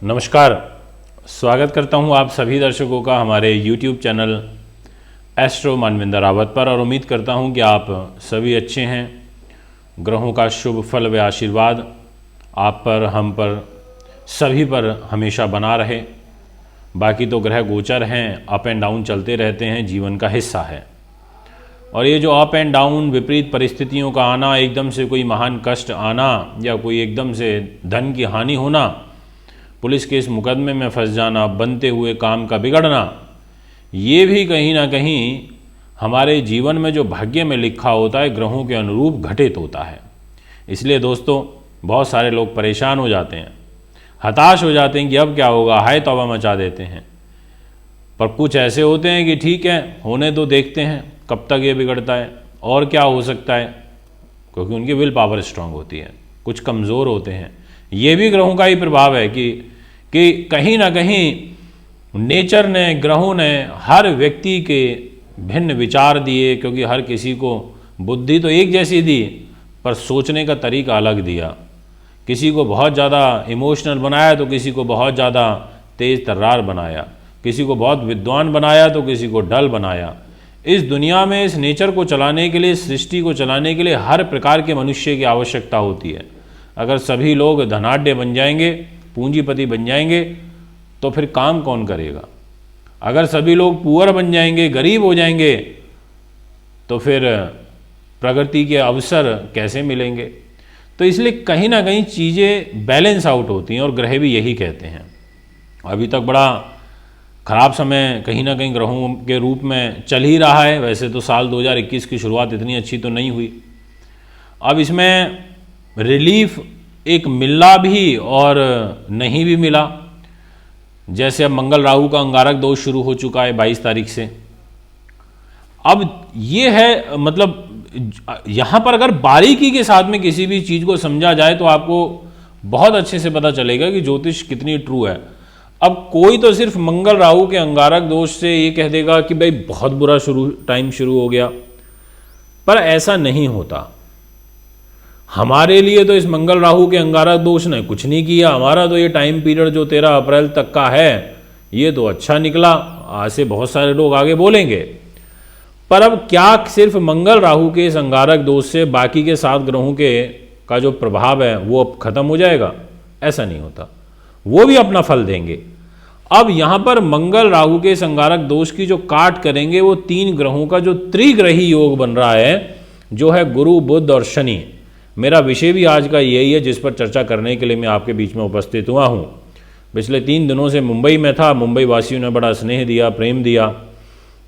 नमस्कार, स्वागत करता हूं आप सभी दर्शकों का हमारे YouTube channel astro Manvinder Rawat पर और उम्मीद करता हूं कि आप सभी अच्छे हैं। ग्रहों का शुभ फल व आशीर्वाद आप पर, हम पर, सभी पर हमेशा बना रहे। बाकी तो ग्रह गोचर हैं, अप एंड डाउन चलते रहते हैं, जीवन का हिस्सा है। और ये जो अप एंड डाउन, विपरीत परिस्थितियों का आना, एकदम से कोई महान कष्ट आना या कोई एकदम से धन की हानि होना, पुलिस केस मुकदमे में फंस जाना, बनते हुए काम का बिगड़ना, ये भी कहीं ना कहीं हमारे जीवन में जो भाग्य में लिखा होता है ग्रहों के अनुरूप घटित होता है। इसलिए दोस्तों, बहुत सारे लोग परेशान हो जाते हैं, हताश हो जाते हैं कि अब क्या होगा, हाय तौबा मचा देते हैं। पर कुछ ऐसे होते हैं कि ठीक है, होने दो, देखते हैं कब तक ये बिगड़ता है और क्या हो सकता है, क्योंकि उनकी विल पावर स्ट्रांग होती है। कुछ कमज़ोर होते हैं। ये भी ग्रहों का ही प्रभाव है कि कहीं ना कहीं नेचर ने, ग्रहों ने हर व्यक्ति के भिन्न विचार दिए, क्योंकि हर किसी को बुद्धि तो एक जैसी दी पर सोचने का तरीका अलग दिया। किसी को बहुत ज़्यादा इमोशनल बनाया तो किसी को बहुत ज़्यादा तेज़ तर्रार बनाया, किसी को बहुत विद्वान बनाया तो किसी को डल बनाया। इस दुनिया में इस नेचर को चलाने के लिए, सृष्टि को चलाने के लिए हर प्रकार के मनुष्य की आवश्यकता होती है। अगर सभी लोग धनाढ्य बन जाएंगे, पूंजीपति बन जाएंगे, तो फिर काम कौन करेगा? अगर सभी लोग पुअर बन जाएंगे, गरीब हो जाएंगे, तो फिर प्रगति के अवसर कैसे मिलेंगे? तो इसलिए कहीं ना कहीं चीज़ें बैलेंस आउट होती हैं और ग्रह भी यही कहते हैं। अभी तक बड़ा खराब समय कहीं ना कहीं ग्रहों के रूप में चल ही रहा है। वैसे तो साल 2021 की शुरुआत इतनी अच्छी तो नहीं हुई। अब इसमें रिलीफ एक मिला भी और नहीं भी मिला। जैसे अब मंगल राहु का अंगारक दोष शुरू हो चुका है 22 तारीख से। अब ये है, मतलब यहाँ पर अगर बारीकी के साथ में किसी भी चीज़ को समझा जाए तो आपको बहुत अच्छे से पता चलेगा कि ज्योतिष कितनी ट्रू है। अब कोई तो सिर्फ मंगल राहु के अंगारक दोष से ये कह देगा कि भाई बहुत बुरा टाइम शुरू हो गया, पर ऐसा नहीं होता। हमारे लिए तो इस मंगल राहु के अंगारक दोष ने कुछ नहीं किया। हमारा तो ये टाइम पीरियड जो 13 अप्रैल तक का है, ये तो अच्छा निकला। आज से बहुत सारे लोग आगे बोलेंगे। पर अब क्या सिर्फ मंगल राहु के इस अंगारक दोष से बाकी के 7 ग्रहों के का जो प्रभाव है वो अब खत्म हो जाएगा? ऐसा नहीं होता, वो भी अपना फल देंगे। अब यहाँ पर मंगल राहु के इस अंगारक दोष की जो काट करेंगे, वो 3 ग्रहों का जो त्रिग्रही योग बन रहा है, जो है गुरु, बुध और शनि। मेरा विषय भी आज का यही है, जिस पर चर्चा करने के लिए मैं आपके बीच में उपस्थित हुआ हूँ। पिछले 3 दिनों से मुंबई में था। मुंबई वासियों ने बड़ा स्नेह दिया, प्रेम दिया,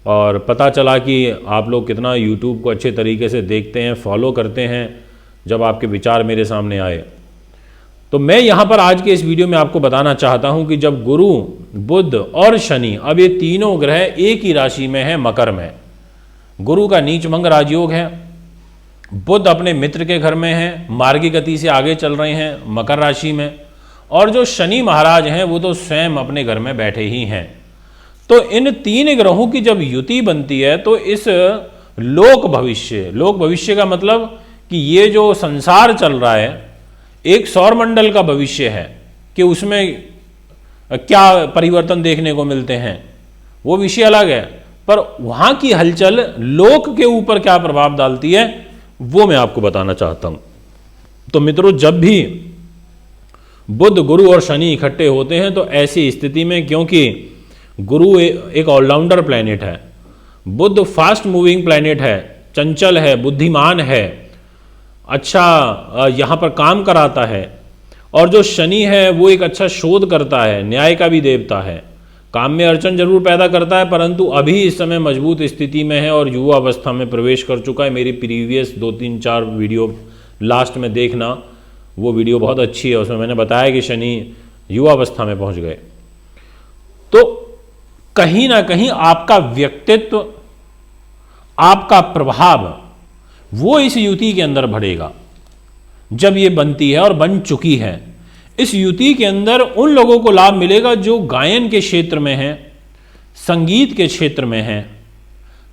और पता चला कि आप लोग कितना यूट्यूब को अच्छे तरीके से देखते हैं, फॉलो करते हैं। जब आपके विचार मेरे सामने आए तो मैं यहाँ पर आज के इस वीडियो में आपको बताना चाहता हूँ कि जब गुरु, बुध और शनि, अब ये तीनों ग्रह एक ही राशि में है, मकर में। गुरु का नीच भंग राजयोग है, बुध अपने मित्र के घर में है, मार्गी गति से आगे चल रहे हैं मकर राशि में, और जो शनि महाराज हैं वो तो स्वयं अपने घर में बैठे ही हैं। तो इन 3 ग्रहों की जब युति बनती है तो इस लोक भविष्य का मतलब कि ये जो संसार चल रहा है, एक सौर मंडल का भविष्य है कि उसमें क्या परिवर्तन देखने को मिलते हैं, वो विषय अलग है। पर वहाँ की हलचल लोक के ऊपर क्या प्रभाव डालती है, वो मैं आपको बताना चाहता हूं। तो मित्रों, जब भी बुध, गुरु और शनि इकट्ठे होते हैं तो ऐसी स्थिति में, क्योंकि गुरु एक ऑलराउंडर प्लैनेट है, बुध फास्ट मूविंग प्लैनेट है, चंचल है, बुद्धिमान है, अच्छा यहाँ पर काम कराता है, और जो शनि है वो एक अच्छा शोध करता है, न्याय का भी देवता है, काम में अड़चन जरूर पैदा करता है, परंतु अभी इस समय मजबूत स्थिति में है और युवा अवस्था में प्रवेश कर चुका है। मेरी प्रीवियस 2-3-4 वीडियो लास्ट में देखना, वो वीडियो बहुत अच्छी है। उसमें मैंने बताया कि शनि युवा अवस्था में पहुंच गए। तो कहीं ना कहीं आपका व्यक्तित्व, आपका प्रभाव, वो इस युति के अंदर बढ़ेगा। जब ये बनती है और बन चुकी है, इस युति के अंदर उन लोगों को लाभ मिलेगा जो गायन के क्षेत्र में हैं, संगीत के क्षेत्र में हैं,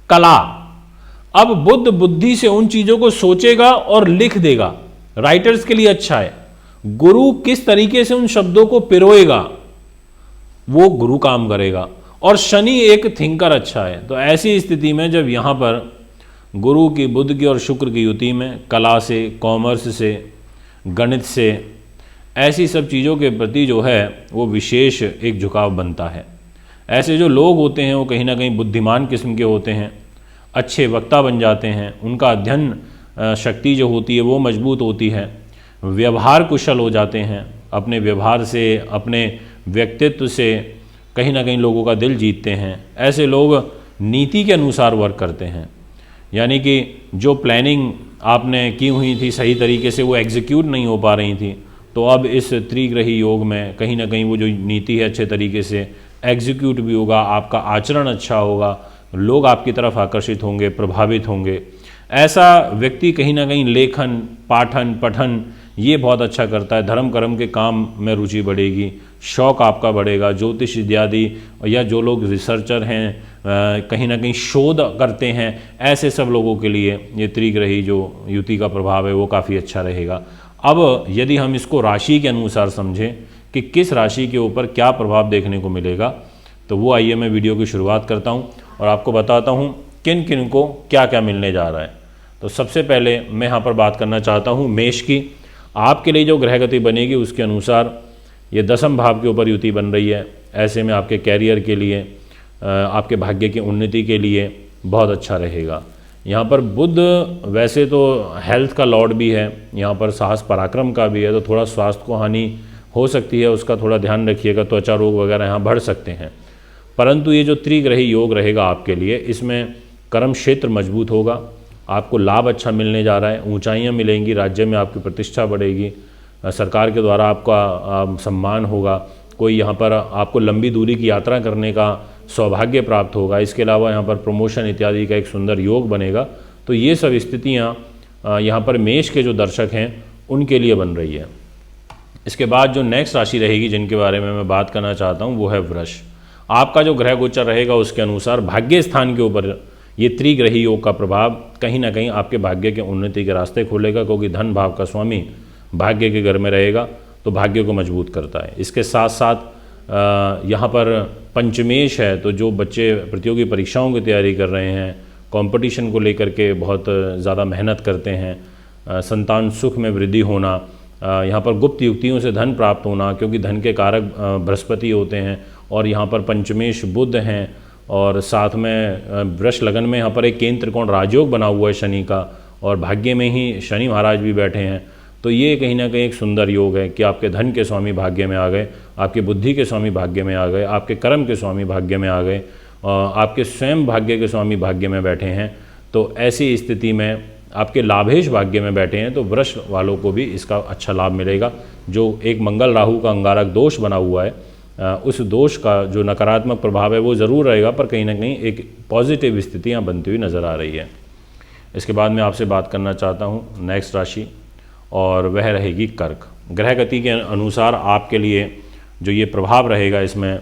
कला। अब बुद्ध बुद्धि से उन चीजों को सोचेगा और लिख देगा, राइटर्स के लिए अच्छा है। गुरु किस तरीके से उन शब्दों को पिरोएगा, वो गुरु काम करेगा, और शनि एक थिंकर अच्छा है। तो ऐसी स्थिति में जब यहाँ पर गुरु की, बुध की और शुक्र की युति में कला से, कॉमर्स से, गणित से, ऐसी सब चीज़ों के प्रति जो है वो विशेष एक झुकाव बनता है। ऐसे जो लोग होते हैं वो कहीं ना कहीं बुद्धिमान किस्म के होते हैं, अच्छे वक्ता बन जाते हैं, उनका अध्ययन शक्ति जो होती है वो मजबूत होती है, व्यवहार कुशल हो जाते हैं, अपने व्यवहार से, अपने व्यक्तित्व से कहीं ना कहीं लोगों का दिल जीतते हैं। ऐसे लोग नीति के अनुसार वर्क करते हैं, यानी कि जो प्लानिंग आपने की हुई थी सही तरीके से वो एग्जीक्यूट नहीं हो पा रही थी, तो अब इस त्रिग्रही योग में कहीं ना कहीं वो जो नीति है अच्छे तरीके से एग्जीक्यूट भी होगा, आपका आचरण अच्छा होगा, लोग आपकी तरफ आकर्षित होंगे, प्रभावित होंगे। ऐसा व्यक्ति कहीं ना कहीं लेखन, पाठन, पठन ये बहुत अच्छा करता है, धर्म कर्म के काम में रुचि बढ़ेगी, शौक आपका बढ़ेगा, ज्योतिष इत्यादि, या जो लोग रिसर्चर हैं, कहीं ना कहीं शोध करते हैं, ऐसे सब लोगों के लिए ये त्रिग्रही जो युति का प्रभाव है वो काफ़ी अच्छा रहेगा। अब यदि हम इसको राशि के अनुसार समझें कि किस राशि के ऊपर क्या प्रभाव देखने को मिलेगा, तो वो आइए मैं वीडियो की शुरुआत करता हूँ और आपको बताता हूँ किन किन को क्या क्या मिलने जा रहा है। तो सबसे पहले मैं यहाँ पर बात करना चाहता हूँ मेष की। आपके लिए जो ग्रह गति बनेगी उसके अनुसार ये 10वें भाव के ऊपर युति बन रही है। ऐसे में आपके कैरियर के लिए, आपके भाग्य की उन्नति के लिए बहुत अच्छा रहेगा। यहाँ पर बुध वैसे तो हेल्थ का लॉर्ड भी है, यहाँ पर साहस पराक्रम का भी है, तो थोड़ा स्वास्थ्य को हानि हो सकती है, उसका थोड़ा ध्यान रखिएगा, त्वचा रोग वगैरह यहाँ बढ़ सकते हैं। परंतु ये जो त्रिग्रही योग रहेगा आपके लिए, इसमें कर्म क्षेत्र मजबूत होगा, आपको लाभ अच्छा मिलने जा रहा है, ऊंचाइयाँ मिलेंगी, राज्य में आपकी प्रतिष्ठा बढ़ेगी, सरकार के द्वारा आपका सम्मान होगा, कोई यहाँ पर आपको लंबी दूरी की यात्रा करने का सौभाग्य प्राप्त होगा। इसके अलावा यहाँ पर प्रमोशन इत्यादि का एक सुंदर योग बनेगा। तो ये सब स्थितियाँ यहाँ पर मेष के जो दर्शक हैं उनके लिए बन रही है। इसके बाद जो नेक्स्ट राशि रहेगी जिनके बारे में मैं बात करना चाहता हूँ वो है वृष। आपका जो ग्रह गोचर रहेगा उसके अनुसार भाग्य स्थान के ऊपर ये त्रिग्रही योग का प्रभाव कहीं ना कहीं आपके भाग्य के उन्नति के रास्ते खोलेगा, क्योंकि धन भाव का स्वामी भाग्य के घर में रहेगा तो भाग्य को मजबूत करता है। इसके साथ साथ यहाँ पर पंचमेश है, तो जो बच्चे प्रतियोगी परीक्षाओं की तैयारी कर रहे हैं, कंपटीशन को लेकर के बहुत ज़्यादा मेहनत करते हैं, संतान सुख में वृद्धि होना, यहाँ पर गुप्त युक्तियों से धन प्राप्त होना, क्योंकि धन के कारक बृहस्पति होते हैं, और यहाँ पर पंचमेश बुध हैं, और साथ में वृष लगन में यहाँ पर एक केंद्र त्रिकोण राजयोग बना हुआ है शनि का, और भाग्य में ही शनि महाराज भी बैठे हैं। तो ये कहीं ना कहीं एक सुंदर योग है कि आपके धन के स्वामी भाग्य में आ गए, आपके बुद्धि के स्वामी भाग्य में आ गए, आपके कर्म के स्वामी भाग्य में आ गए, आपके स्वयं भाग्य के स्वामी भाग्य में बैठे हैं। तो ऐसी स्थिति में आपके लाभेश भाग्य में बैठे हैं, तो वृष वालों को भी इसका अच्छा लाभ मिलेगा। जो एक मंगल राहु का अंगारक दोष बना हुआ है, उस दोष का जो नकारात्मक प्रभाव है वो ज़रूर रहेगा, पर कहीं ना कहीं एक पॉजिटिव स्थितियाँ बनती हुई नज़र आ रही है। इसके बाद मैं आपसे बात करना चाहता हूँ नेक्स्ट राशि, और वह रहेगी कर्क। ग्रह गति के अनुसार आपके लिए जो ये प्रभाव रहेगा, इसमें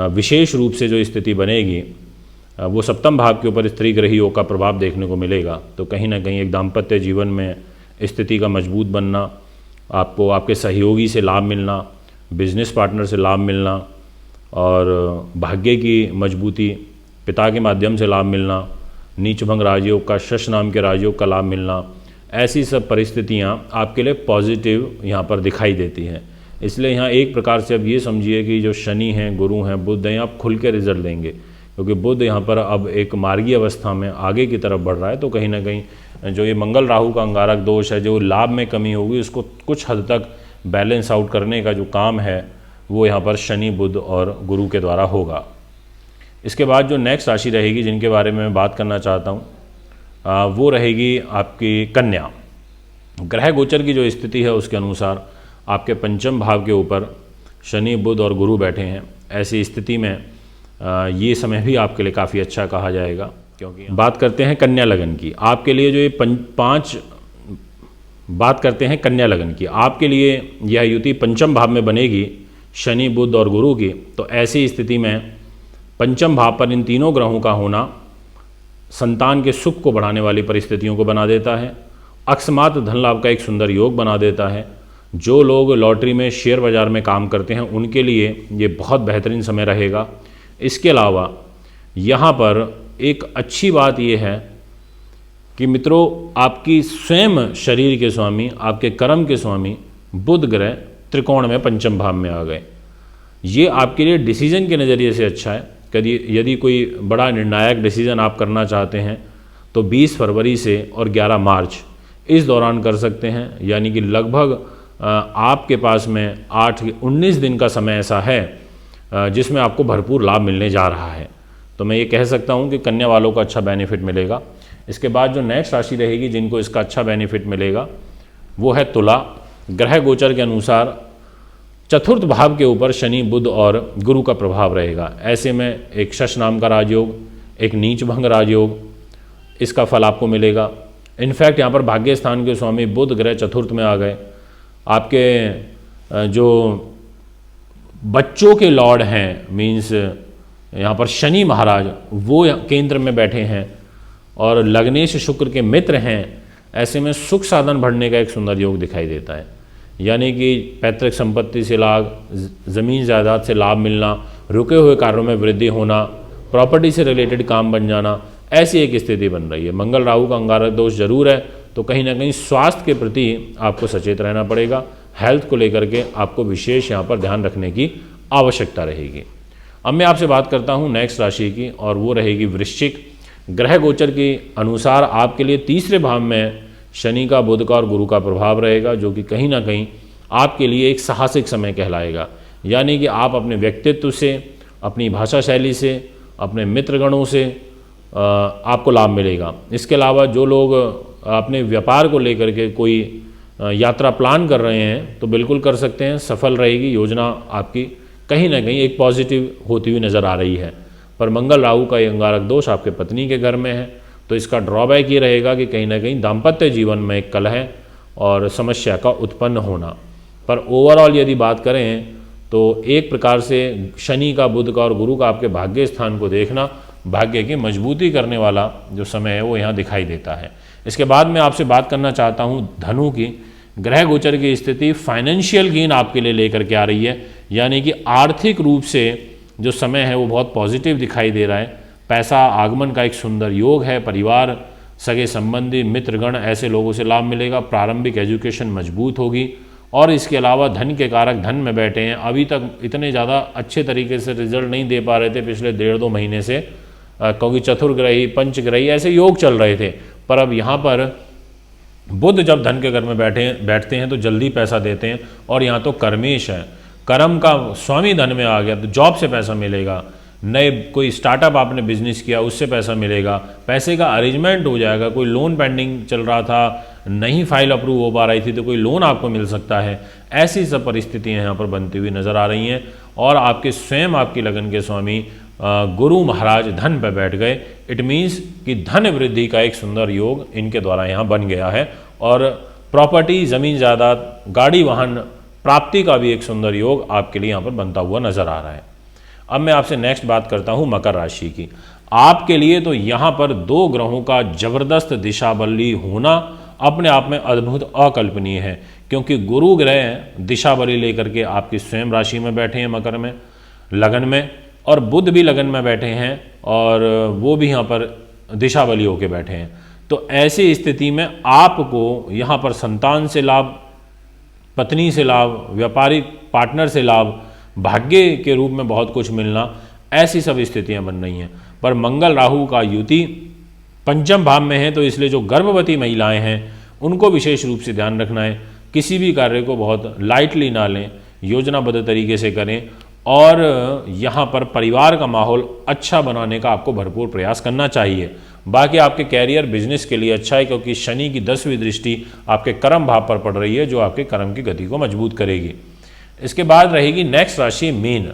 विशेष रूप से जो स्थिति बनेगी वो 7वें भाव के ऊपर त्रिग्रही योग का प्रभाव देखने को मिलेगा। तो कहीं ना कहीं एक दाम्पत्य जीवन में स्थिति का मजबूत बनना, आपको आपके सहयोगी से लाभ मिलना, बिजनेस पार्टनर से लाभ मिलना, और भाग्य की मजबूती, पिता के माध्यम से लाभ मिलना, नीच भंग राजयोग का, शश नाम के राजयोग का लाभ मिलना, ऐसी सब परिस्थितियाँ आपके लिए पॉजिटिव यहाँ पर दिखाई देती हैं। इसलिए यहाँ एक प्रकार से अब ये समझिए कि जो शनि हैं, गुरु हैं, बुध हैं, आप खुल के रिजल्ट देंगे, क्योंकि बुध यहाँ पर अब एक मार्गीय अवस्था में आगे की तरफ बढ़ रहा है। तो कहीं ना कहीं जो ये मंगल राहु का अंगारक दोष है, जो लाभ में कमी होगी, उसको कुछ हद तक बैलेंस आउट करने का जो काम है वो यहाँ पर शनि, बुध और गुरु के द्वारा होगा। इसके बाद जो नेक्स्ट राशि रहेगी जिनके बारे में मैं बात करना चाहता हूँ वो रहेगी आपकी कन्या। ग्रह गोचर की जो स्थिति है उसके अनुसार आपके 5वें भाव के ऊपर शनि, बुध और गुरु बैठे हैं। ऐसी स्थिति में ये समय भी आपके लिए काफ़ी अच्छा कहा जाएगा। क्योंकि बात करते हैं कन्या लगन की, आपके लिए जो ये बात करते हैं कन्या लगन की, आपके लिए यह युति 5वें भाव में बनेगी शनि, बुध और गुरु की। तो ऐसी स्थिति में 5वें भाव पर इन तीनों ग्रहों का होना संतान के सुख को बढ़ाने वाली परिस्थितियों को बना देता है, अकस्मात धन लाभ का एक सुंदर योग बना देता है। जो लोग लॉटरी में शेयर बाज़ार में काम करते हैं उनके लिए ये बहुत बेहतरीन समय रहेगा। इसके अलावा यहाँ पर एक अच्छी बात ये है कि मित्रों, आपकी स्वयं शरीर के स्वामी, आपके कर्म के स्वामी बुध ग्रह त्रिकोण में पंचम भाव में आ गए। ये आपके लिए डिसीजन के नज़रिए से अच्छा है। यदि कोई बड़ा निर्णायक डिसीजन आप करना चाहते हैं तो 20 फरवरी से और 11 मार्च इस दौरान कर सकते हैं। यानी कि लगभग आपके पास में 19 दिन का समय ऐसा है जिसमें आपको भरपूर लाभ मिलने जा रहा है। तो मैं ये कह सकता हूँ कि कन्या वालों को अच्छा बेनिफिट मिलेगा। इसके बाद जो नेक्स्ट राशि रहेगी जिनको इसका अच्छा बेनिफिट मिलेगा वो है तुला। ग्रह गोचर के अनुसार चतुर्थ भाव के ऊपर शनि, बुध और गुरु का प्रभाव रहेगा। ऐसे में एक शश नाम का राजयोग, एक नीच भंग राजयोग, इसका फल आपको मिलेगा। इनफैक्ट यहाँ पर भाग्य स्थान के स्वामी बुध ग्रह चतुर्थ में आ गए। आपके जो बच्चों के लॉर्ड हैं, मीन्स यहाँ पर शनि महाराज, वो केंद्र में बैठे हैं और लग्नेश शुक्र के मित्र हैं। ऐसे में सुख साधन बढ़ने का एक सुंदर योग दिखाई देता है। यानी कि पैतृक संपत्ति से लाभ, ज़मीन जायदाद से लाभ मिलना, रुके हुए कार्यों में वृद्धि होना, प्रॉपर्टी से रिलेटेड काम बन जाना, ऐसी एक स्थिति बन रही है। मंगल राहु का अंगारक दोष जरूर है, तो कहीं ना कहीं स्वास्थ्य के प्रति आपको सचेत रहना पड़ेगा। हेल्थ को लेकर के आपको विशेष यहाँ पर ध्यान रखने की आवश्यकता रहेगी। अब मैं आपसे बात करता हूँ नेक्स्ट राशि की, और वो रहेगी वृश्चिक। ग्रह गोचर के अनुसार आपके लिए तीसरे भाव में शनि का, बुध का और गुरु का प्रभाव रहेगा, जो कि कहीं ना कहीं आपके लिए एक साहसिक समय कहलाएगा। यानी कि आप अपने व्यक्तित्व से, अपनी भाषा शैली से, अपने मित्रगणों से आपको लाभ मिलेगा। इसके अलावा जो लोग अपने व्यापार को लेकर के कोई यात्रा प्लान कर रहे हैं तो बिल्कुल कर सकते हैं, सफल रहेगी। योजना आपकी कहीं ना कहीं एक पॉजिटिव होती हुई नज़र आ रही है। पर मंगल राहु का ये अंगारक दोष आपके पत्नी के घर में है, तो इसका ड्रॉबैक ये रहेगा कि कहीं ना कहीं दाम्पत्य जीवन में एक कलह और समस्या का उत्पन्न होना। पर ओवरऑल यदि बात करें तो एक प्रकार से शनि का, बुध का और गुरु का आपके भाग्य स्थान को देखना भाग्य की मजबूती करने वाला जो समय है वो यहाँ दिखाई देता है। इसके बाद मैं आपसे बात करना चाहता हूँ धनु की। ग्रह गोचर की स्थिति फाइनेंशियल गेन आपके लिए लेकर के आ रही है। यानी कि आर्थिक रूप से जो समय है वो बहुत पॉजिटिव दिखाई दे रहा है। पैसा आगमन का एक सुंदर योग है। परिवार, सगे संबंधी, मित्रगण, ऐसे लोगों से लाभ मिलेगा। प्रारंभिक एजुकेशन मजबूत होगी। और इसके अलावा धन के कारक धन में बैठे हैं। अभी तक इतने ज़्यादा अच्छे तरीके से रिजल्ट नहीं दे पा रहे थे पिछले 1.5-2 महीने से, क्योंकि चतुर्ग्रही, पंचग्रही ऐसे योग चल रहे थे। पर अब यहाँ पर बुध जब धन के घर में बैठते हैं तो जल्दी पैसा देते हैं। और यहाँ तो कर्मेश है, कर्म का स्वामी धन में आ गया, तो जॉब से पैसा मिलेगा। नए कोई स्टार्टअप आपने बिजनेस किया उससे पैसा मिलेगा। पैसे का अरेंजमेंट हो जाएगा। कोई लोन पेंडिंग चल रहा था, नहीं फाइल अप्रूव हो पा रही थी, तो कोई लोन आपको मिल सकता है। ऐसी सब परिस्थितियाँ यहाँ पर बनती हुई नजर आ रही हैं। और आपके स्वयं आपकी लगन के स्वामी गुरु महाराज धन पर बैठ गए। इट मीन्स कि धन वृद्धि का एक सुंदर योग इनके द्वारा यहाँ बन गया है। और प्रॉपर्टी, ज़मीन जायदाद, गाड़ी वाहन प्राप्ति का भी एक सुंदर योग आपके लिए यहाँ पर बनता हुआ नजर आ रहा है। अब मैं आपसे नेक्स्ट बात करता हूँ मकर राशि की। आपके लिए तो यहाँ पर 2 ग्रहों का जबरदस्त दिशा बदली होना अपने आप में अद्भुत, अकल्पनीय है। क्योंकि गुरु ग्रह दिशा बदली लेकर के आपकी स्वयं राशि में बैठे हैं मकर में, लगन में, और बुध भी लगन में बैठे हैं और वो भी यहाँ पर दिशा बदली होकर बैठे हैं। तो ऐसी स्थिति में आपको यहाँ पर संतान से लाभ, पत्नी से लाभ, व्यापारिक पार्टनर से लाभ, भाग्य के रूप में बहुत कुछ मिलना, ऐसी सब स्थितियां बन रही हैं। पर मंगल राहु का युति पंचम भाव में है, तो इसलिए जो गर्भवती महिलाएं हैं उनको विशेष रूप से ध्यान रखना है। किसी भी कार्य को बहुत लाइटली ना लें, योजनाबद्ध तरीके से करें। और यहाँ पर परिवार का माहौल अच्छा बनाने का आपको भरपूर प्रयास करना चाहिए। बाकी आपके कैरियर, बिजनेस के लिए अच्छा है, क्योंकि शनि की 10वीं दृष्टि आपके कर्म भाव पर पड़ रही है, जो आपके कर्म की गति को मजबूत करेगी। इसके बाद रहेगी नेक्स्ट राशि मीन।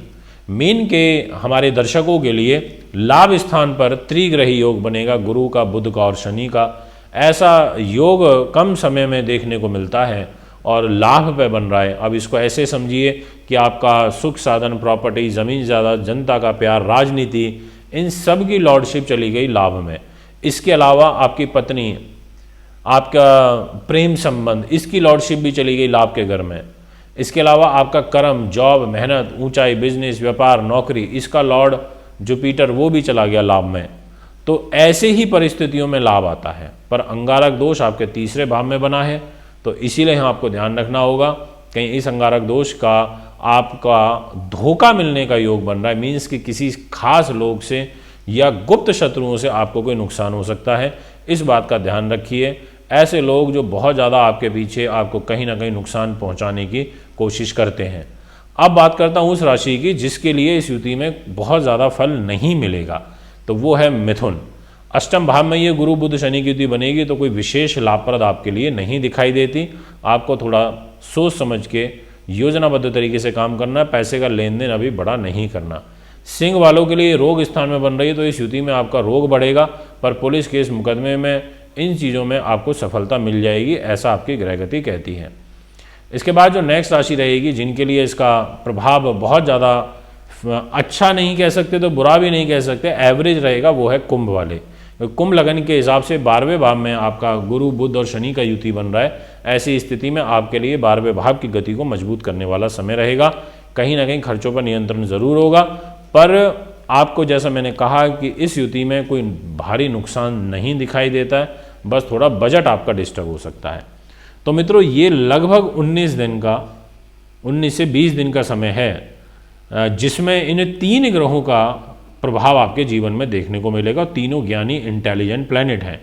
मीन के हमारे दर्शकों के लिए लाभ स्थान पर त्रिग्रही योग बनेगा, गुरु का, बुध का और शनि का। ऐसा योग कम समय में देखने को मिलता है और लाभ पे बन रहा है। अब इसको ऐसे समझिए कि आपका सुख साधन, प्रॉपर्टी, ज़मीन जायदाद, जनता का प्यार, राजनीति, इन सब की लॉर्डशिप चली गई लाभ में। इसके अलावा आपकी पत्नी आपका प्रेम संबंध, इसकी लॉर्डशिप भी चली गई लाभ के घर में। इसके अलावा आपका कर्म, जॉब, मेहनत, ऊंचाई, बिजनेस, व्यापार, नौकरी, इसका लॉर्ड जुपिटर वो भी चला गया लाभ में। तो ऐसे ही परिस्थितियों में लाभ आता है, पर अंगारक दोष आपके तीसरे भाव में बना है, तो इसीलिए यहाँ आपको ध्यान रखना होगा कहीं इस अंगारक दोष का आपका धोखा मिलने का योग बन रहा है, मीन्स कि किसी खास लोग से या गुप्त शत्रुओं से आपको कोई नुकसान हो सकता है। इस बात का ध्यान रखिए, ऐसे लोग जो बहुत ज़्यादा आपके पीछे आपको कहीं ना कहीं नुकसान पहुंचाने की कोशिश करते हैं। अब बात करता हूं उस राशि की जिसके लिए इस युति में बहुत ज़्यादा फल नहीं मिलेगा, तो वो है मिथुन। अष्टम भाव में ये गुरु बुध शनि की युति बनेगी, तो कोई विशेष लाभप्रद आपके लिए नहीं दिखाई देती। आपको थोड़ा सोच समझ के योजनाबद्ध तरीके से काम करना है, पैसे का लेन देन अभी बड़ा नहीं करना। सिंह वालों के लिए रोग स्थान में बन रही है, तो इस युति में आपका रोग बढ़ेगा, पर पुलिस केस मुकदमे में इन चीज़ों में आपको सफलता मिल जाएगी, ऐसा आपकी ग्रहगति कहती है। इसके बाद जो नेक्स्ट राशि रहेगी जिनके लिए इसका प्रभाव बहुत ज़्यादा अच्छा नहीं कह सकते तो बुरा भी नहीं कह सकते, एवरेज रहेगा, वो है कुंभ वाले। कुंभ लगन के हिसाब से 12वें भाव में आपका गुरु बुध और शनि का युति बन रहा है। ऐसी स्थिति में आपके लिए 12वें भाव की गति को मजबूत करने वाला समय रहेगा। कहीं ना कहीं खर्चों पर नियंत्रण जरूर होगा, पर आपको जैसा मैंने कहा कि इस युति में कोई भारी नुकसान नहीं दिखाई देता है, बस थोड़ा बजट आपका डिस्टर्ब हो सकता है। तो मित्रों, ये लगभग 19 से 20 दिन का समय है जिसमें इन 3 ग्रहों का प्रभाव आपके जीवन में देखने को मिलेगा। तीनों ज्ञानी इंटेलिजेंट प्लैनेट हैं।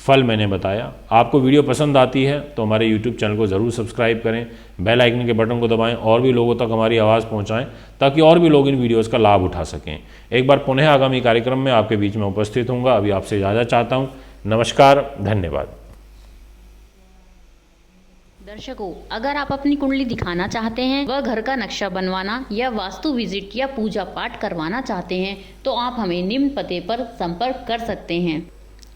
फल मैंने बताया। आपको वीडियो पसंद आती है तो हमारे यूट्यूब चैनल को ज़रूर सब्सक्राइब करें, बेल आइकन के बटन को दबाएं और भी लोगों तक हमारी आवाज़ पहुंचाएं ताकि और भी लोग इन वीडियोस का लाभ उठा सकें। एक बार पुनः आगामी कार्यक्रम में आपके बीच में उपस्थित होऊंगा। अभी आपसे इजाज़त चाहता हूँ। नमस्कार, धन्यवाद। दर्शकों, अगर आप अपनी कुंडली दिखाना चाहते हैं, वह घर का नक्शा बनवाना या वास्तु विजिट या पूजा पाठ करवाना चाहते हैं, तो आप हमें निम्न पते पर संपर्क कर सकते हैं।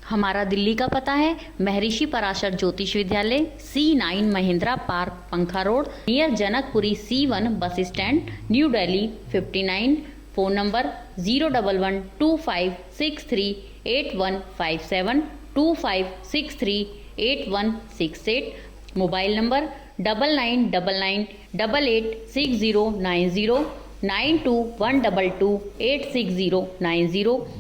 हमारा दिल्ली का पता है महर्षि पराशर ज्योतिष विद्यालय, C9 महिंद्रा पार्क, पंखा road, near Janakpuri, C1 bus stand, new Delhi 59। Phone number 01125638157, 25638168। Mobile number 9999886090, 9212286090।